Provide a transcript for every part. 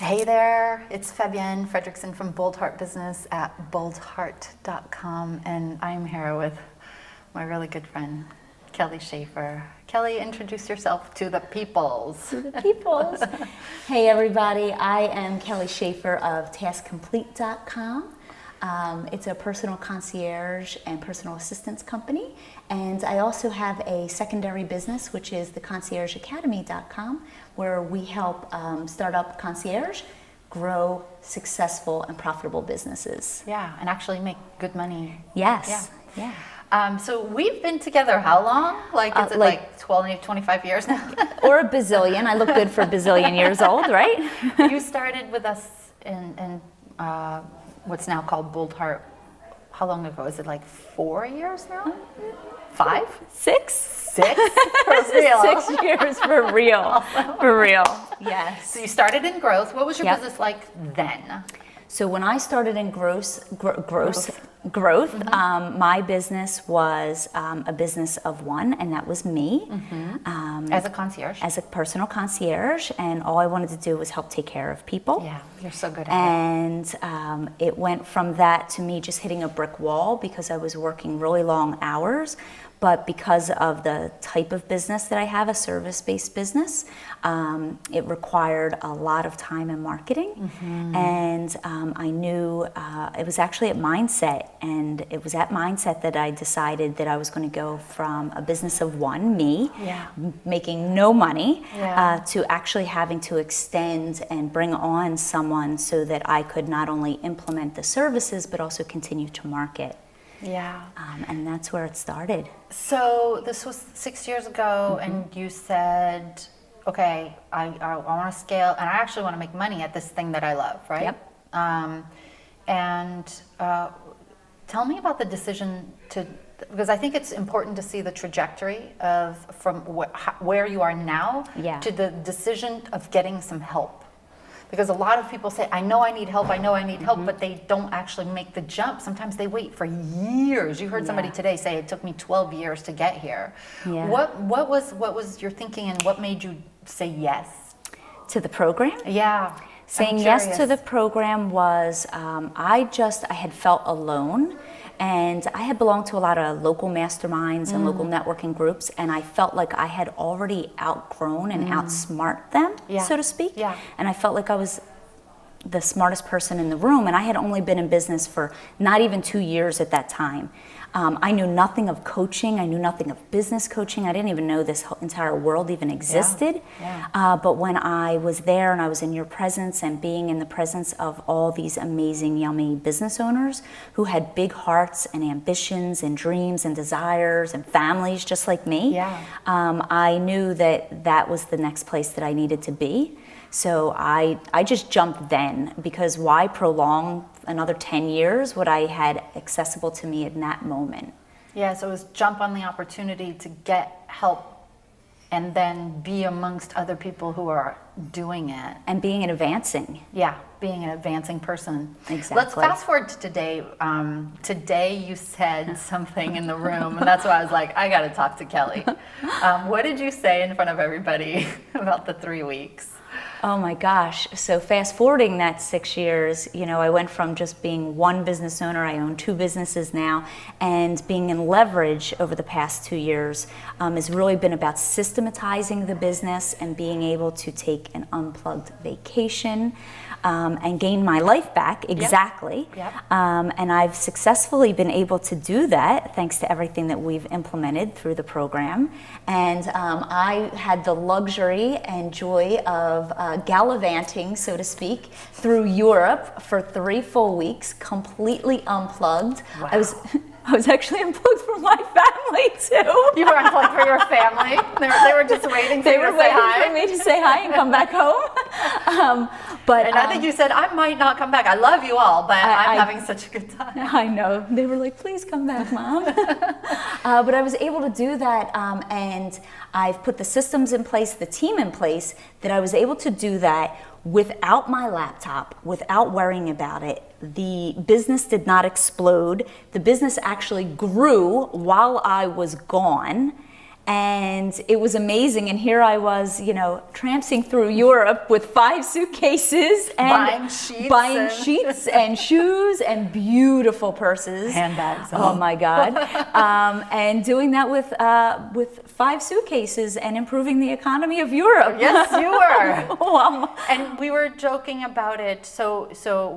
Hey there, it's Fabienne Fredrickson from Bold Heart Business at boldheart.com, and I'm here with my really good friend, Kelly Schaefer. Kelly, introduce yourself to the peoples. To the peoples. Hey everybody, I am Kelly Schaefer of TaskComplete.com. It's a personal concierge and personal assistance company, and I also have a secondary business, which is the conciergeacademy.com, where we help startup concierge grow successful and profitable businesses. Yeah, and actually make good money. Yes. Yeah. So we've been together how long? Is it like 20, 25 years now? Or a bazillion. I look good for a bazillion years old, right? You started with us in what's now called Bold Heart. How long ago? Is it like 4 years now? 5? 6? 6? For real? 6 years for real. For real. Yes. So you started in growth. What was your Yep. business like then? So when I started in growth, my business was a business of one, and that was me. As a concierge? As a personal concierge, and all I wanted to do was help take care of people. Yeah, you're so good at it. And it went from that to me just hitting a brick wall because I was working really long hours. But because of the type of business that I have, a service-based business, it required a lot of time and marketing. And I knew it was actually at Mindset, and it was at Mindset that I decided that I was going to go from a business of one, me, making no money, to actually having to extend and bring on someone so that I could not only implement the services, but also continue to market. Yeah. And that's where it started. So this was 6 years ago, and you said, okay, I want to scale, and I actually want to make money at this thing that I love, right? Yep. Tell me about the decision to, because I think it's important to see the trajectory of from where you are now to the decision of getting some help. Because a lot of people say, I know I need help, but they don't actually make the jump. Sometimes they wait for years. You heard somebody today say it took me 12 years to get here. Yeah. What was your thinking, and what made you say yes? To the program? Yeah. Saying yes to the program was, I had felt alone, and I had belonged to a lot of local masterminds and local networking groups, and I felt like I had already outgrown and outsmart them, so to speak. Yeah. And I felt like I was the smartest person in the room, and I had only been in business for not even 2 years at that time. I knew nothing of coaching. I knew nothing of business coaching. I didn't even know this entire world even existed. But when I was there and I was in your presence and being in the presence of all these amazing, yummy business owners who had big hearts and ambitions and dreams and desires and families just like me, I knew that that was the next place that I needed to be. So I just jumped then, because why prolong another 10 years what I had accessible to me in that moment? Yeah, so it was jump on the opportunity to get help and then be amongst other people who are doing it. And being an advancing. Yeah, being an advancing person. Exactly. Let's fast forward to today. Today you said something in the room, and that's why I was like, I got to talk to Kelly. What did you say in front of everybody about the 3 weeks? Oh my gosh. So fast forwarding that 6 years, I went from just being one business owner, I own 2 businesses now, and being in leverage over the past 2 years has really been about systematizing the business and being able to take an unplugged vacation and gain my life back, exactly. And I've successfully been able to do that thanks to everything that we've implemented through the program. And I had the luxury and joy of gallivanting, so to speak, through Europe for 3 full weeks, completely unplugged. Wow. I was actually unplugged from my family too. You were unplugged for your family? They were just waiting for you to say hi? They were waiting for me to say hi and come back home. And I think you said, I might not come back. I love you all, but I'm having such a good time. I know. They were like, please come back, Mom. But I was able to do that, and I've put the systems in place, the team in place, that I was able to do that without my laptop, without worrying about it. The business did not explode. The business actually grew while I was gone. And it was amazing. And here I was, tramping through Europe with 5 suitcases and buying sheets and shoes and beautiful purses, handbags. Oh my God! And doing that with 5 suitcases and improving the economy of Europe. Yes, you were. Well, and we were joking about it. So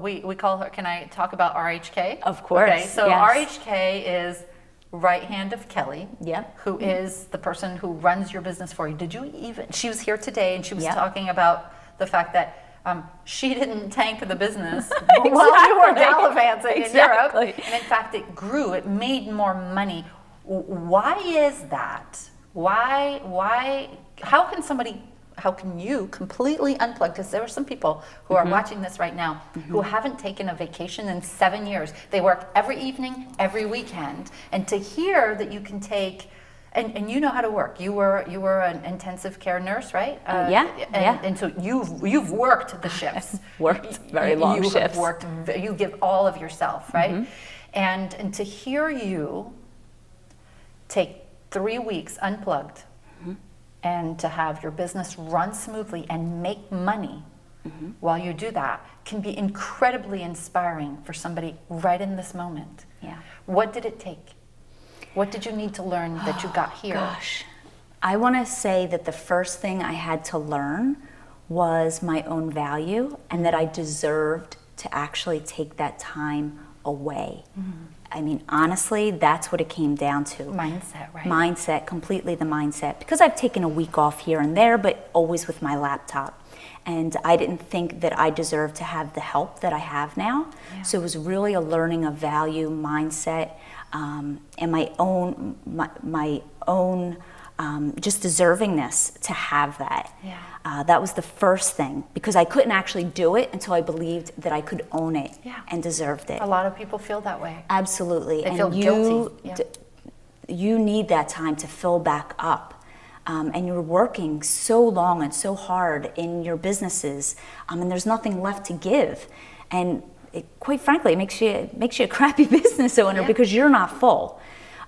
we call her. Can I talk about RHK? Of course. Okay. So yes. RHK is right hand of Kelly, Yep. who is the person who runs your business for you. Did you even? She was here today, and she was Yep. talking about the fact that she didn't tank the business while you were gallivanting in Europe. And in fact, it grew. It made more money. Why is that? Why? How can you completely unplug? Because there are some people who are watching this right now who haven't taken a vacation in 7 years. They work every evening, every weekend. And to hear that you can take, and you know how to work. You were an intensive care nurse, right? And so you've worked the shifts. Worked very long shifts. You give all of yourself, right? And to hear you take 3 weeks unplugged, and to have your business run smoothly and make money while you do that can be incredibly inspiring for somebody right in this moment. Yeah. What did it take? What did you need to learn that you got here? Gosh, I want to say that the first thing I had to learn was my own value and that I deserved to actually take that time away. I mean, honestly, that's what it came down to. Mindset, right? Mindset, completely the mindset. Because I've taken a week off here and there, but always with my laptop. And I didn't think that I deserved to have the help that I have now. Yeah. So it was really a learning of value, mindset, and my own just deservingness to have that. Yeah. That was the first thing, because I couldn't actually do it until I believed that I could own it and deserved it. A lot of people feel that way. Absolutely. They feel guilty. Yeah. You need that time to fill back up. And you're working so long and so hard in your businesses, and there's nothing left to give. And quite frankly, it makes you a crappy business owner because you're not full.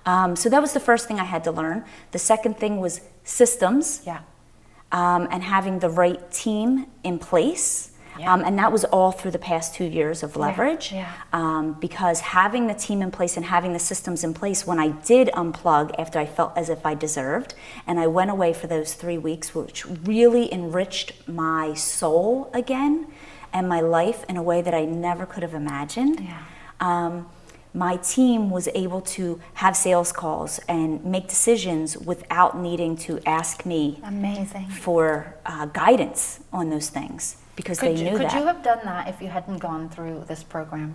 So that was the first thing I had to learn. The second thing was systems. Yeah. And having the right team in place. Yeah. And that was all through the past 2 years of leverage. Yeah. Because having the team in place and having the systems in place, when I did unplug after I felt as if I deserved, and I went away for those 3 weeks, which really enriched my soul again and my life in a way that I never could have imagined. Yeah. My team was able to have sales calls and make decisions without needing to ask me for guidance on those things, because they knew that. Could you have done that if you hadn't gone through this program?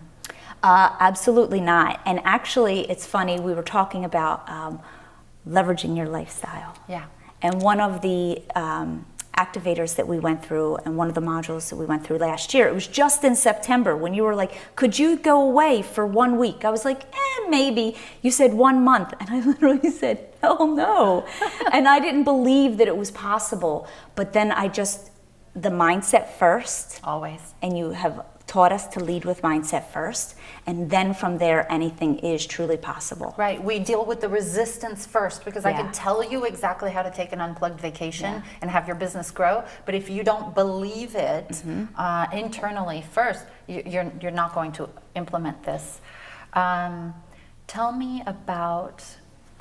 Absolutely not. And actually, it's funny, we were talking about leveraging your lifestyle. Yeah. And one of the activators that we went through, and one of the modules that we went through last year, it was just in September when you were like, could you go away for 1 week? I was like, maybe. You said 1 month, and I literally said, hell no. And I didn't believe that it was possible. But then the mindset first. Always. And you have taught us to lead with mindset first, and then from there anything is truly possible. Right, we deal with the resistance first, because I can tell you exactly how to take an unplugged vacation and have your business grow, but if you don't believe it internally first, you're not going to implement this. Tell me about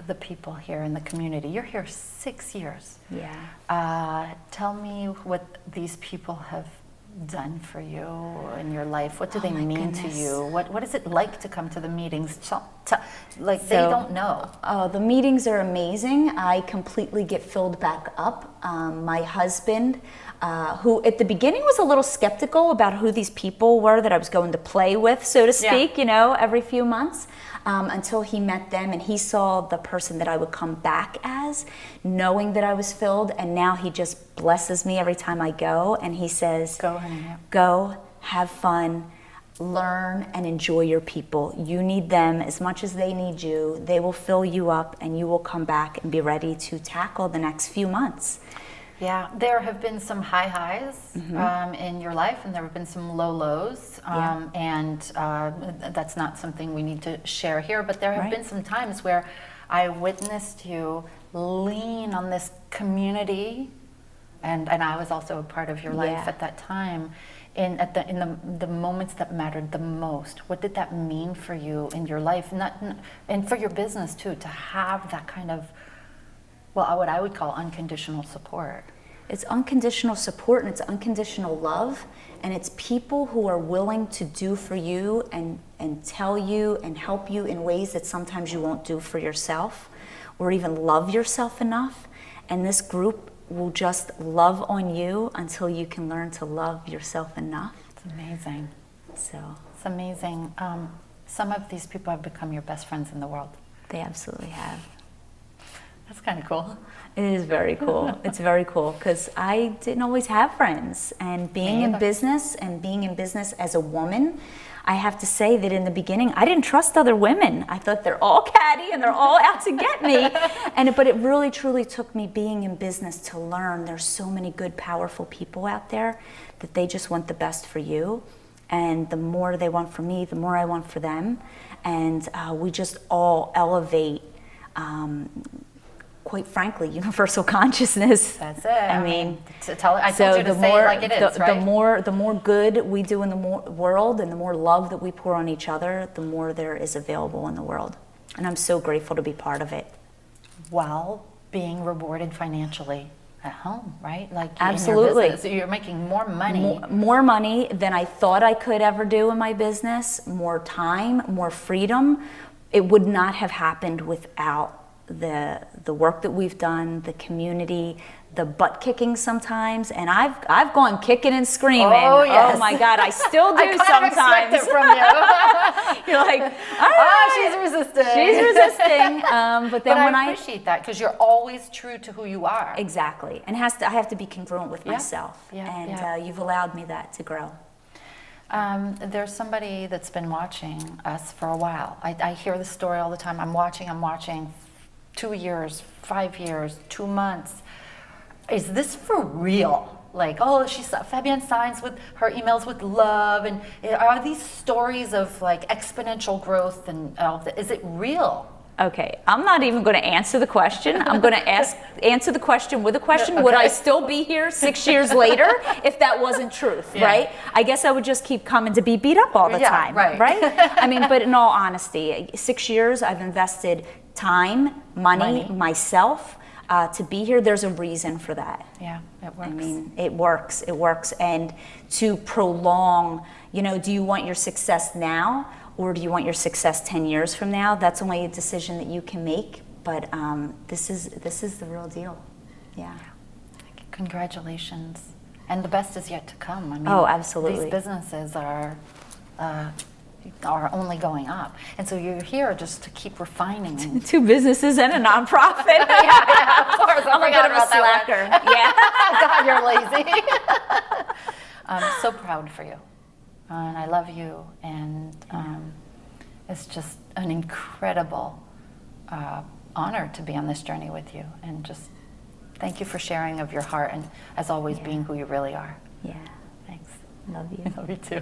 the people here in the community. You're here 6 years. Yeah. Tell me what these people have done for you in your life. What do they mean to you? What is it like to come to the meetings? They don't know. Oh, the meetings are amazing. I completely get filled back up. My husband, who at the beginning was a little skeptical about who these people were that I was going to play with, so to speak, every few months, until he met them and he saw the person that I would come back as, knowing that I was filled, and now he just blesses me every time I go, and he says, go, honey. Go, have fun, learn, and enjoy your people. You need them as much as they need you. They will fill you up, and you will come back and be ready to tackle the next few months. Yeah, there have been some high highs in your life, and there have been some low lows, and that's not something we need to share here, but there have been some times where I witnessed you lean on this community, and I was also a part of your life Yeah. at that time, in the moments that mattered the most. What did that mean for you in your life, and for your business too, to have that kind of, well, what I would call unconditional support? It's unconditional support, and it's unconditional love, and it's people who are willing to do for you and tell you and help you in ways that sometimes you won't do for yourself or even love yourself enough. And this group will just love on you until you can learn to love yourself enough. It's amazing. So It's amazing. Some of these people have become your best friends in the world. they absolutely have. That's kind of cool. It is very cool. It's very cool because I didn't always have friends. And being in neither. business and being in business as a woman, I have to say that in the beginning, I didn't trust other women. I thought they're all catty and they're all out to get me. But it really, truly took me being in business to learn there's so many good, powerful people out there that they just want the best for you. And the more they want for me, the more I want for them. And we just all elevate, quite frankly, universal consciousness. That's it. I mean, I told you to say it like it is, right? The more good we do in the world and the more love that we pour on each other, the more there is available in the world. And I'm so grateful to be part of it. While being rewarded financially at home, right? Like Absolutely. in your business, you're making more money. More money than I thought I could ever do in my business, more time, more freedom. It would not have happened without the work that we've done, the community, the butt kicking sometimes, and I've gone kicking and screaming. Oh, yes. Oh my God, I still do I sometimes. expect it from you. You're like, all right, She's resisting. she's resisting. But then But when I appreciate that because you're always true to who you are. exactly, and I have to be congruent with Yeah. myself, Yeah, and yeah. you've allowed me that to grow. There's somebody that's been watching us for a while. I hear the story all the time. I'm watching. 2 years, 5 years, 2 months. Is this for real? Like, oh, Fabienne signs with her emails with love, and are these stories of like exponential growth and all that? Is it real? Okay, I'm not even going to answer the question. I'm going to answer the question with a question. Would I still be here 6 years later if that wasn't truth, right? I guess I would just keep coming to be beat up all the time, right? I mean, but in all honesty, 6 years I've invested time, money. Myself to be here. There's a reason for that. Yeah, it works. I mean, it works. And to prolong, do you want your success now? Or do you want your success 10 years from now? That's only a decision that you can make. But this is the real deal. Yeah. Congratulations. And the best is yet to come. I mean, Oh, absolutely. These businesses are only going up. And so you're here just to keep refining. And 2 businesses and a nonprofit. yeah, of course. I'm a bit of a slacker. Yeah. God, you're lazy. I'm so proud for you. And I love you. And it's just an incredible honor to be on this journey with you. And just thank you for sharing of your heart and, as always, being who you really are. Yeah. Thanks. Love you. Love you too.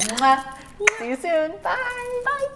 Mwah. See you soon. Bye. Bye.